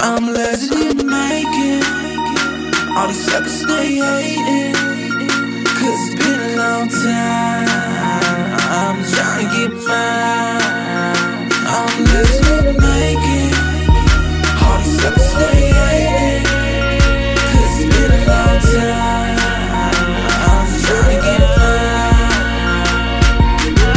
I'm lazy to make it. All these suckers stay hating, cause it's been a long time. I'm trying to get mine. I'm lazy to make it. All these suckers stay hating, cause it's been a long time. I'm trying to get mine.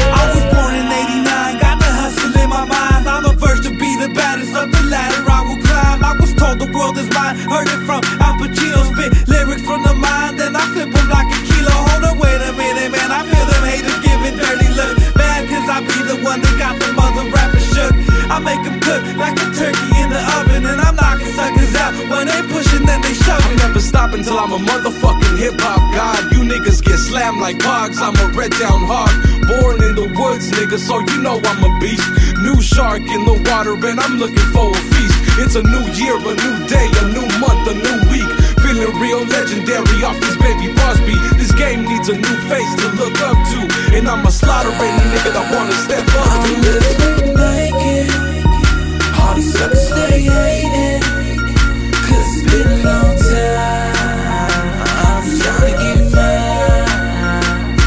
I was born in '89, got the hustle in my mind. I'm the first to be the baddest of the ladder I will climb. I was told the world is mine, heard it from Al Pacino. Spit lyrics from the mind, then I flip them like a kilo. Hold on, wait a minute, man, I feel them haters giving dirty looks. Mad cause I be the one that got the mother rappers shook. I make them cook like a turkey in the oven, and I'm knocking suckers out. When they pushing, then they shove. I'm never stopping till I'm a motherfucking hip-hop god. You niggas get slammed like hogs, I'm a red down hog. Born in the woods, nigga, so you know I'm a beast. New shark in the water, and I'm looking for a feast. It's a new year, a new day, a new month, a new week. Feeling real legendary off this baby boss beat. This game needs a new face to look up to, and I'ma slaughter any nigga that wanna step up to. I'm living to make it. All these suckers stay hating, cause it's been a long time. I'm trying to get mine.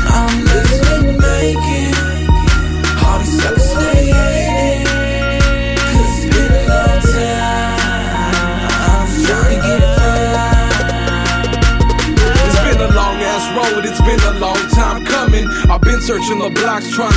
I'm living to make it. All these suckers stay hating, cause it's been a long time. I'm trying to get mine. It's been a long ass road, it's been a long time coming. I've been searching the blocks trying to